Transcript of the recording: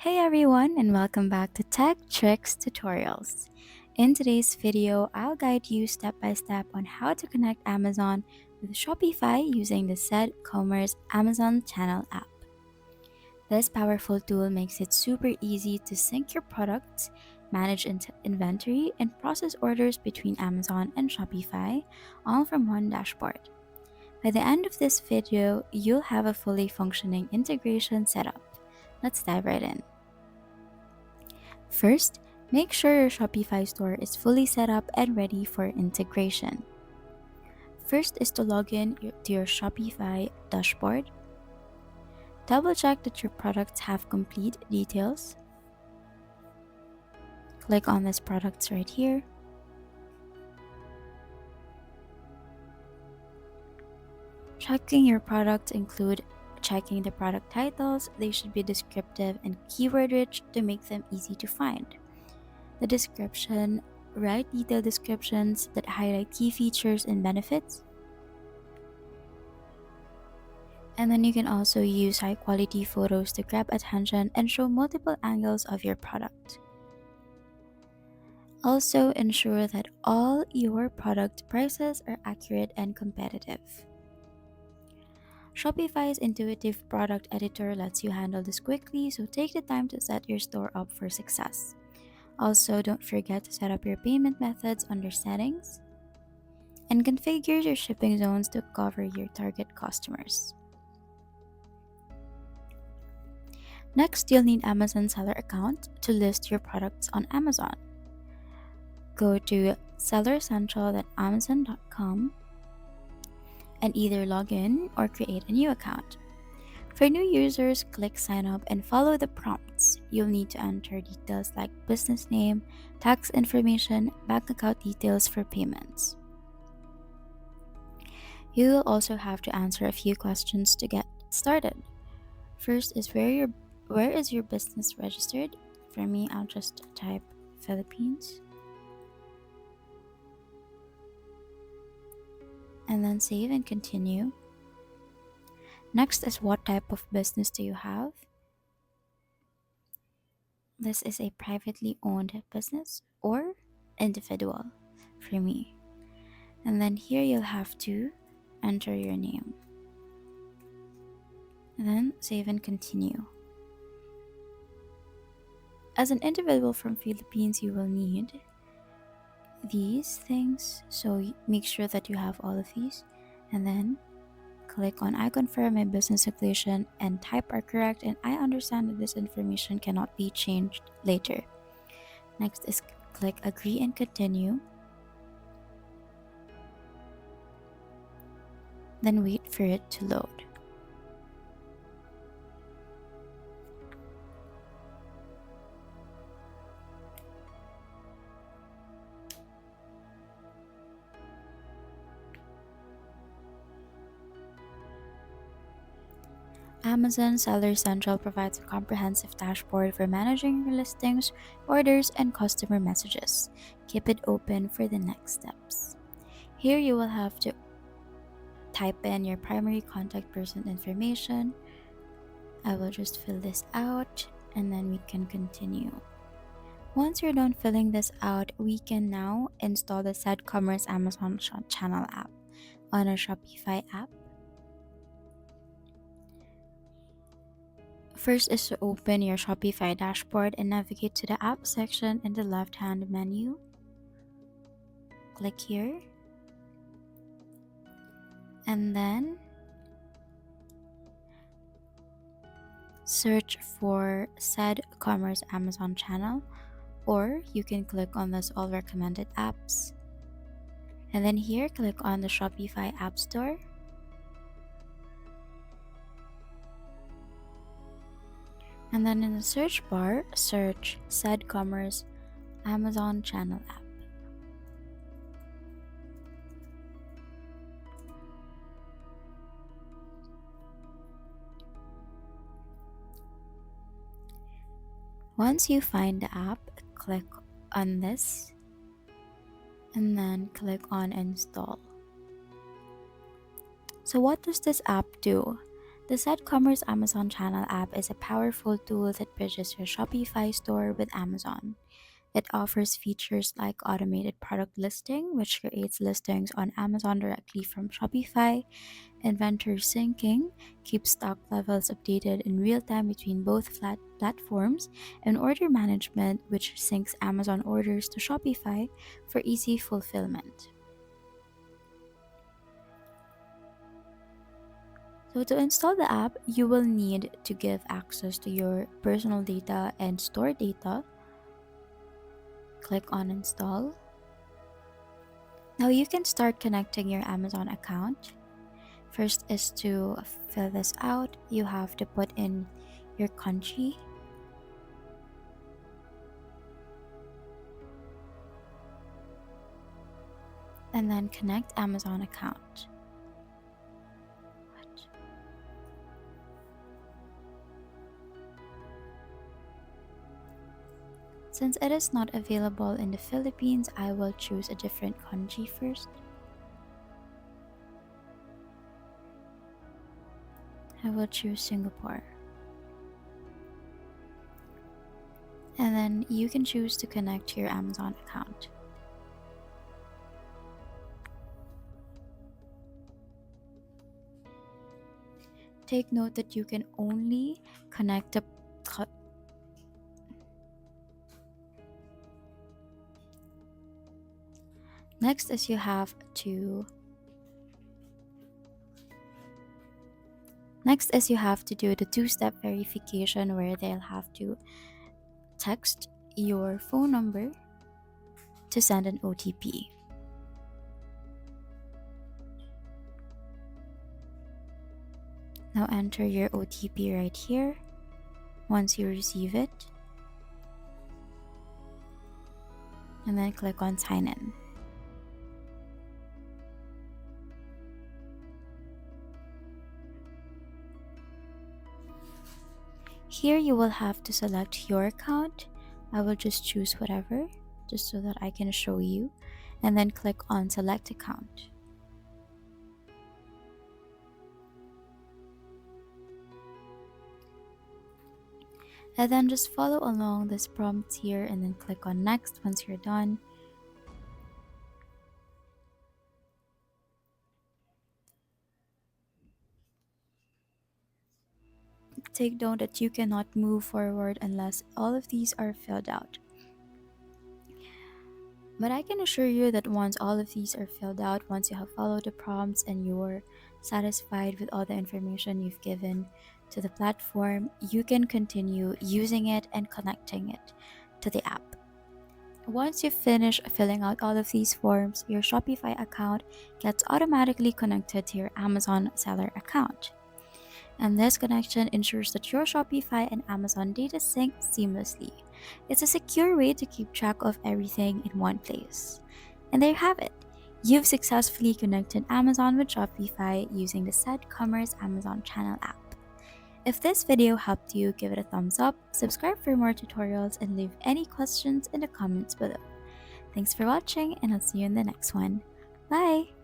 Hey everyone, and welcome back to Tech Tricks Tutorials. In today's video, I'll guide you step by step on how to connect Amazon with Shopify using the Said Commerce Amazon Channel app. This powerful tool makes it super easy to sync your products, manage inventory, and process orders between Amazon and Shopify, all from one dashboard. By the end of this video, you'll have a fully functioning integration setup. Let's dive right in. First, make sure your Shopify store is fully set up and ready for integration. First is to log in to your Shopify dashboard. Double check that your products have complete details. Click on this products right here. Checking your products include checking the product titles. They should be descriptive and keyword rich to make them easy to find. The description, write detailed descriptions that highlight key features and benefits. And then you can also use high quality photos to grab attention and show multiple angles of your product. Also ensure that all your product prices are accurate and competitive. Shopify's intuitive product editor lets you handle this quickly, so take the time to set your store up for success. Also, don't forget to set up your payment methods under settings and configure your shipping zones to cover your target customers. Next, you'll need Amazon seller account to list your products on Amazon. Go to sellercentral.amazon.com and either log in or create a new account. For new users, click sign up and follow the prompts. You'll need to enter details like business name, tax information, bank account details for payments. You will also have to answer a few questions to get started. First is where is your business registered? For me, I'll just type Philippines. And then save and continue. Next is what type of business do you have? This is a privately owned business or individual for me. And then here you'll have to enter your name. And then save and continue. As an individual from Philippines, you will need these things, so make sure that you have all of these, and then click on I confirm my business inclusion and type are correct and I understand that this information cannot be changed later. Next is click agree and continue, then wait for it to load. Amazon Seller Central provides a comprehensive dashboard for managing your listings, orders, and customer messages. Keep it open for the next steps. Here you will have to type in your primary contact person information. I will just fill this out and then we can continue. Once you're done filling this out, we can now install the Said Commerce Amazon Channel app on our Shopify app. First is to open your Shopify dashboard and navigate to the app section in the left-hand menu. Click here. And then search for Said Commerce Amazon Channel, or you can click on this all recommended apps. And then here, click on the Shopify App Store. And then in the search bar, search Said Commerce Amazon Channel app. Once you find the app, click on this and then click on install. So what does this app do? The Said Commerce Amazon Channel app is a powerful tool that bridges your Shopify store with Amazon. It offers features like automated product listing, which creates listings on Amazon directly from Shopify, inventory syncing, keeps stock levels updated in real time between both platforms, and order management, which syncs Amazon orders to Shopify for easy fulfillment. So to install the app, you will need to give access to your personal data and store data. Click on install. Now you can start connecting your Amazon account. First is to fill this out. You have to put in your country. And then connect Amazon account. Since it is not available in the Philippines, I will choose a different country first. I will choose Singapore. And then you can choose to connect to your Amazon account. Take note that you can only connect the Next is you have to do the two-step verification where they'll have to text your phone number to send an OTP. Now enter your OTP right here. Once you receive it, and then click on sign in. Here you will have to select your account. I will just choose whatever, just so that I can show you, and then click on select account. And then just follow along this prompt here and then click on next once you're done. Take note that you cannot move forward unless all of these are filled out. But I can assure you that once all of these are filled out, once you have followed the prompts and you're satisfied with all the information you've given to the platform, you can continue using it and connecting it to the app. Once you finish filling out all of these forms, your Shopify account gets automatically connected to your Amazon seller account. And this connection ensures that your Shopify and Amazon data sync seamlessly. It's a secure way to keep track of everything in one place. And there you have it. You've successfully connected Amazon with Shopify using the Said Commerce Amazon Channel app. If this video helped you, give it a thumbs up, subscribe for more tutorials, and leave any questions in the comments below. Thanks for watching, and I'll see you in the next one. Bye!